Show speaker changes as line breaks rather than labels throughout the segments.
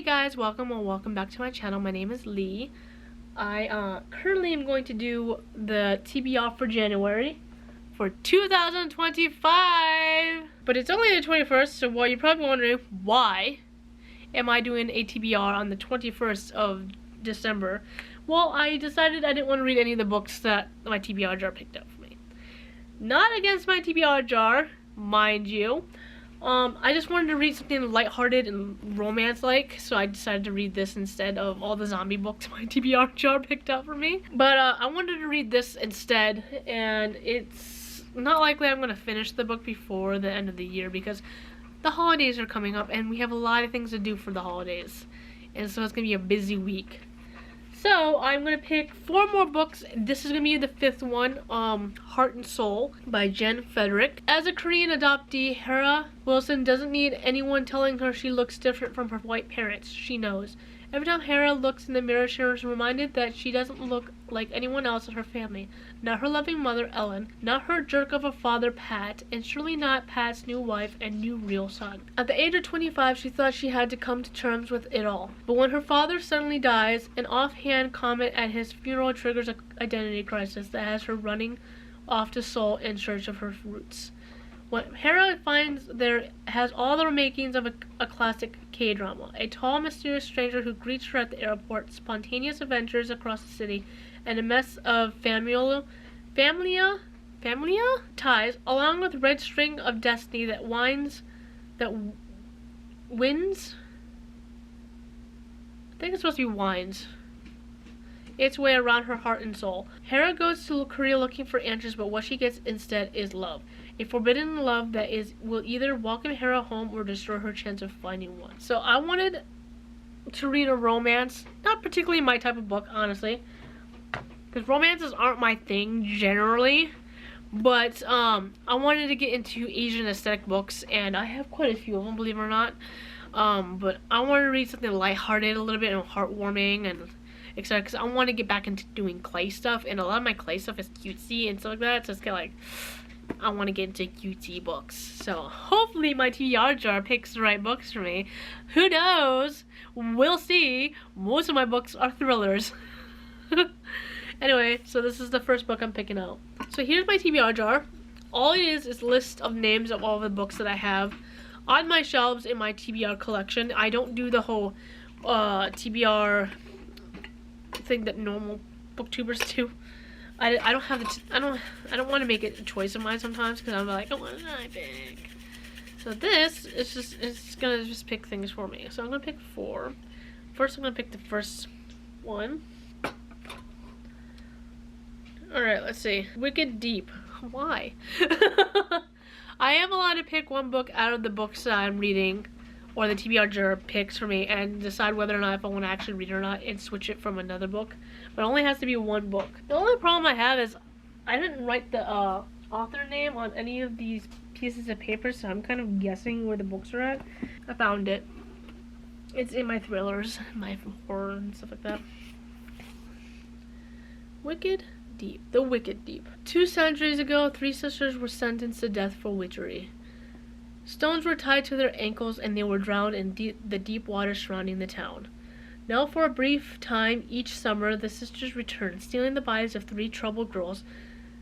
Hey guys, welcome back to my channel. My name is Lee. I currently am going to do the TBR for January for 2025. But it's only the 21st, so while you're probably wondering why am I doing a TBR on the 21st of December, well, I decided I didn't want to read any of the books that my TBR jar picked up for me. Not against my TBR jar, mind you. I just wanted to read something lighthearted and romance-like, so I decided to read this instead of all the zombie books my TBR jar picked out for me. But I wanted to read this instead, and it's not likely I'm going to finish the book before the end of the year because the holidays are coming up and we have a lot of things to do for the holidays. And so it's going to be a busy week. So I'm going to pick 4 more books. This is going to be the 5th one, Heart and Soul by Frederick. As a Korean adoptee, Hera Wilson doesn't need anyone telling her she looks different from her white parents. She knows. Every time Hera looks in the mirror, she is reminded that she doesn't look like anyone else in her family. Not her loving mother, Ellen. Not her jerk of a father, Pat. And surely not Pat's new wife and new real son. At the age of 25, she thought she had to come to terms with it all. But when her father suddenly dies, an offhand comment at his funeral triggers an identity crisis that has her running off to Seoul in search of her roots. What Hera finds there has all the makings of a classic K-drama. A tall, mysterious stranger who greets her at the airport, spontaneous adventures across the city, and a mess of familia ties, along with red string of destiny that wins. I think it's supposed to be winds its way around her heart and soul. Hera goes to Korea looking for answers, but what she gets instead is love. A forbidden love that will either welcome Hera home or destroy her chance of finding one. So I wanted to read a romance. Not particularly my type of book, honestly. Because romances aren't my thing, generally. But I wanted to get into Asian aesthetic books, and I have quite a few of them, believe it or not. But I wanted to read something lighthearted a little bit and heartwarming and etc. Because I want to get back into doing clay stuff, and a lot of my clay stuff is cutesy and stuff like that. So it's kind of like, I want to get into cutesy books. So hopefully my TBR jar picks the right books for me. Who knows? We'll see. Most of my books are thrillers. Anyway, so this is the first book I'm picking out. So here's my TBR jar. All it is a list of names of all the books that I have on my shelves in my TBR collection. I don't do the whole TBR thing that normal booktubers do. I don't have the I don't want to make it a choice of mine sometimes because I'm like, what did I pick? So this is it's gonna just pick things for me. So I'm gonna pick 4. First I'm gonna pick the first one. Alright, let's see. Wicked Deep. Why? I am allowed to pick one book out of the books that I'm reading, or the TBR jar picks for me, and decide whether or not if I want to actually read it or not, and switch it from another book. But it only has to be one book. The only problem I have is I didn't write the author name on any of these pieces of paper, so I'm kind of guessing where the books are at. I found it. It's in my thrillers, my horror and stuff like that. Wicked Deep. The Wicked Deep. 2 centuries ago, 3 sisters were sentenced to death for witchery. Stones were tied to their ankles and they were drowned in the deep water surrounding the town. Now for a brief time each summer the sisters return, stealing the bodies of 3 troubled girls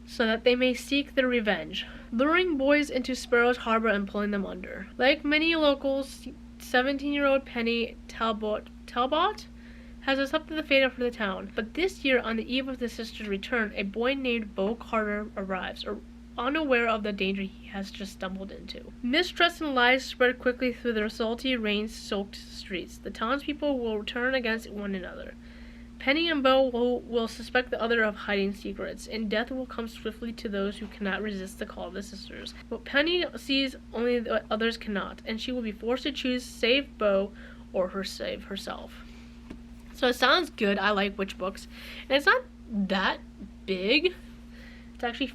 so that they may seek their revenge, luring boys into Sparrow's Harbor and pulling them under. Like many locals, 17-year-old Penny Talbot has accepted the fate of the town. But this year, on the eve of the sisters' return, a boy named Bo Carter arrives, unaware of the danger he has just stumbled into. Mistrust and lies spread quickly through the salty, rain-soaked streets. The townspeople will turn against one another. Penny and Bo will suspect the other of hiding secrets, and death will come swiftly to those who cannot resist the call of the sisters. But Penny sees only the others cannot, and she will be forced to choose save Bo or save herself. So it sounds good. I like witch books. And it's not that big. It's actually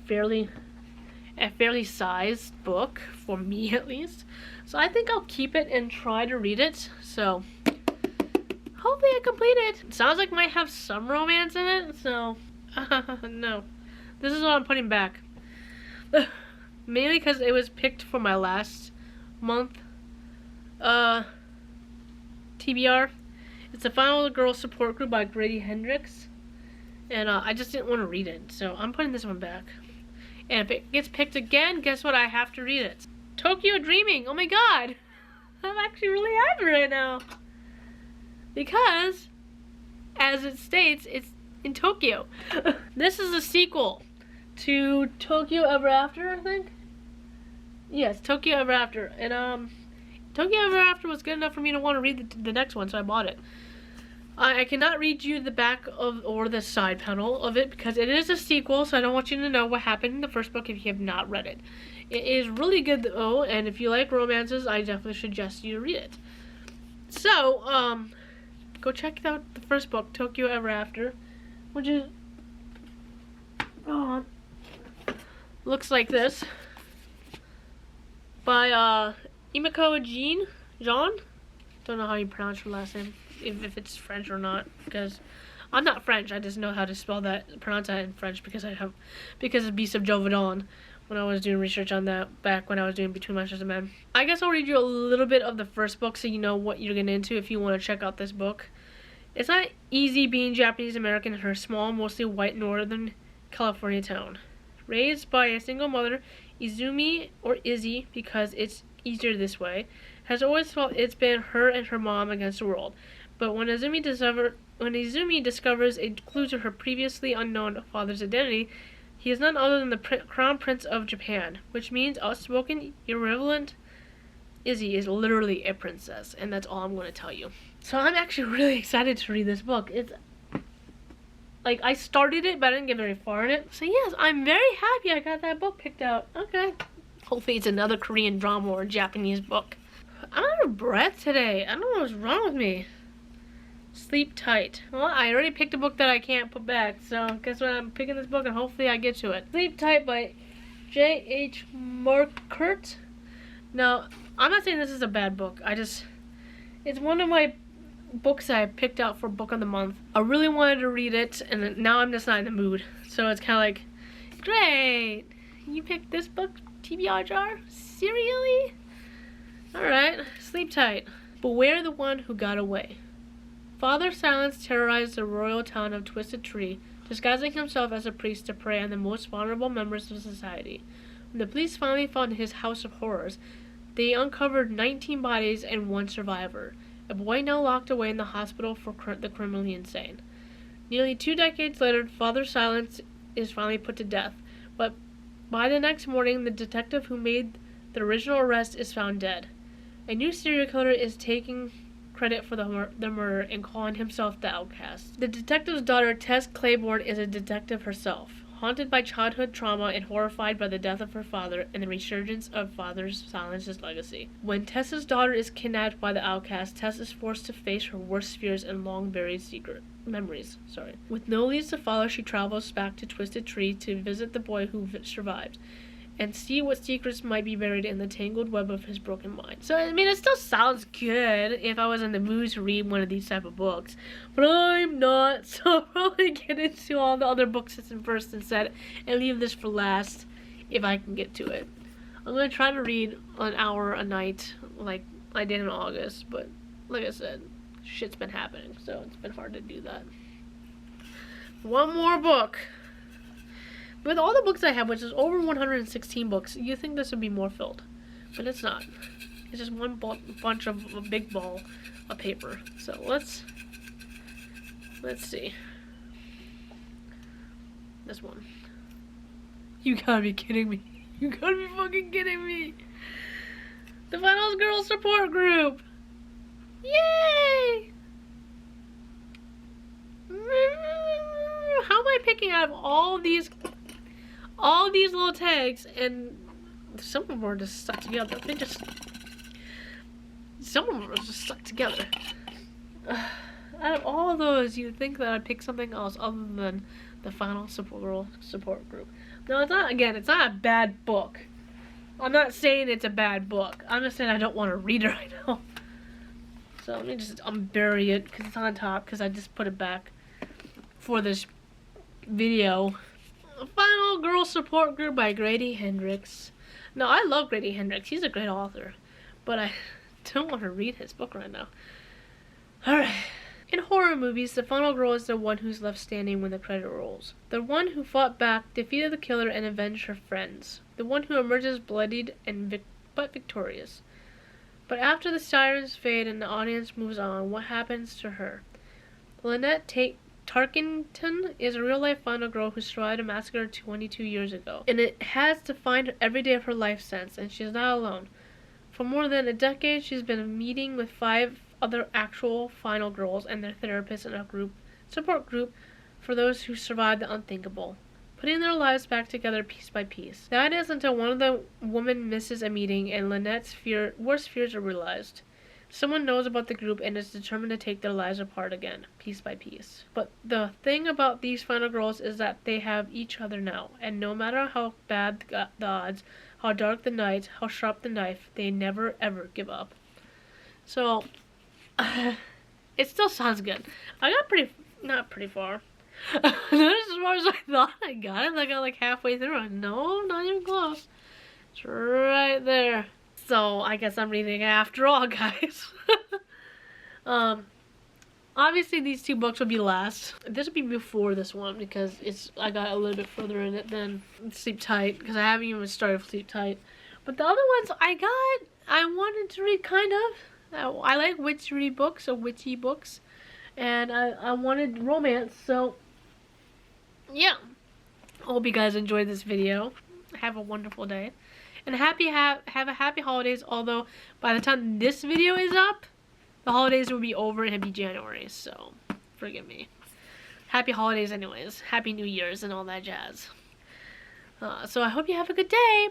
a fairly sized book, for me at least. So I think I'll keep it and try to read it. So hopefully I complete it. It sounds like it might have some romance in it, so no. This is what I'm putting back. Mainly because it was picked for my last month TBR. It's the Final Girl Support Group by Grady Hendrix. And I just didn't want to read it, so I'm putting this one back. And if it gets picked again, guess what? I have to read it. Tokyo Dreaming. Oh my god. I'm actually really happy right now. Because, as it states, it's in Tokyo. This is a sequel to Tokyo Ever After, I think. Yes, Tokyo Ever After. And Tokyo Ever After was good enough for me to want to read the next one, so I bought it. I cannot read you the back of or the side panel of it because it is a sequel, so I don't want you to know what happened in the first book if you have not read it. It is really good though, and if you like romances, I definitely suggest you read it. So, go check out the first book, Tokyo Ever After, which is looks like this by Emiko Jean. Don't know how you pronounce her last name, if it's French or not, because I'm not French. I just know how to pronounce that in French because of Beast of Jovadon when I was doing research on that back when I was doing Between Monsters and Men. I guess I'll read you a little bit of the first book so you know what you're getting into if you want to check out this book. It's not easy being Japanese American in her small, mostly white Northern California town. Raised by a single mother, Izumi, or Izzy because it's easier this way, has always felt it's been her and her mom against the world. But when Izumi discovers a clue to her previously unknown father's identity, he is none other than the Crown Prince of Japan, which means outspoken, irreverent Izzy is literally a princess, and that's all I'm going to tell you. So I'm actually really excited to read this book. It's like I started it, but I didn't get very far in it. So yes, I'm very happy I got that book picked out. Okay. Hopefully it's another Korean drama or Japanese book. I'm out of breath today. I don't know what's wrong with me. Sleep tight. Well, I already picked a book that I can't put back, so guess what? I'm picking this book and hopefully I get to it. Sleep Tight by J.H. Markert. Now, I'm not saying this is a bad book. It's one of my books I picked out for Book of the Month. I really wanted to read it, and now I'm just not in the mood. So it's kind of like, great! You picked this book, TBR Jar? Seriously? Alright, Sleep Tight. Beware the one who got away. Father Silence terrorized the royal town of Twisted Tree, disguising himself as a priest to prey on the most vulnerable members of society. When the police finally found his house of horrors, they uncovered 19 bodies and one survivor, a boy now locked away in the hospital for the criminally insane. Nearly 2 decades later, Father Silence is finally put to death, but by the next morning, the detective who made the original arrest is found dead. A new serial killer is taking credit for the murder and calling himself the Outcast. The detective's daughter, Tess Claiborne, is a detective herself, haunted by childhood trauma and horrified by the death of her father and the resurgence of Father Silence's legacy. When Tess's daughter is kidnapped by the Outcast, Tess is forced to face her worst fears and long-buried memories. With no leads to follow, she travels back to Twisted Tree to visit the boy who survived and see what secrets might be buried in the tangled web of his broken mind. So, I mean, it still sounds good if I was in the mood to read one of these type of books, but I'm not, so I'll probably get into all the other books that's in first instead and leave this for last if I can get to it. I'm going to try to read an hour a night like I did in August, but like I said, shit's been happening, so it's been hard to do that. One more book. With all the books I have, which is over 116 books, you think this would be more filled. But it's not. It's just one bunch of a big ball of paper. So let's see. This one. You gotta be kidding me. You gotta be fucking kidding me. The Final Girl Support Group. Yay! How am I picking out of all these little tags, and some of them are just stuck together. Some of them are just stuck together. Out of all of those, you'd think that I'd pick something else other than the Final Girl Support Group. No, it's not. Again, it's not a bad book. I'm not saying it's a bad book. I'm just saying I don't want to read it right now. So let me just unbury it because it's on top because I just put it back for this video. Final Girl Support Group by Grady Hendrix. Now, I love Grady Hendrix. He's a great author. But I don't want to read his book right now. Alright. In horror movies, the final girl is the one who's left standing when the credit rolls. The one who fought back, defeated the killer, and avenged her friends. The one who emerges bloodied and but victorious. But after the sirens fade and the audience moves on, what happens to her? Lynette Tarkington is a real-life final girl who survived a massacre 22 years ago, and it has defined every day of her life since, and she's not alone. For more than a decade, she's been meeting with 5 other actual final girls and their therapists in a support group for those who survived the unthinkable, putting their lives back together piece by piece. That is until one of the women misses a meeting and Lynette's worst fears are realized. Someone knows about the group and is determined to take their lives apart again, piece by piece. But the thing about these final girls is that they have each other now, and no matter how bad the odds, how dark the night, how sharp the knife, they never ever give up. So, it still sounds good. I got not pretty far. Not as far as I thought I got it. I got like halfway through. No, not even close. It's right there. So, I guess I'm reading it after all, guys. Obviously these 2 books will be last. This will be before this one because I got a little bit further in it than Sleep Tight because I haven't even started Sleep Tight. But the other ones I wanted to read kind of. I like witchy books, and I wanted romance, so yeah. Hope you guys enjoyed this video. Have a wonderful day, and have a happy holidays. Although by the time this video is up, the holidays will be over and it'll be January, so forgive me. Happy holidays anyways. Happy New Year's and all that jazz. So I hope you have a good day.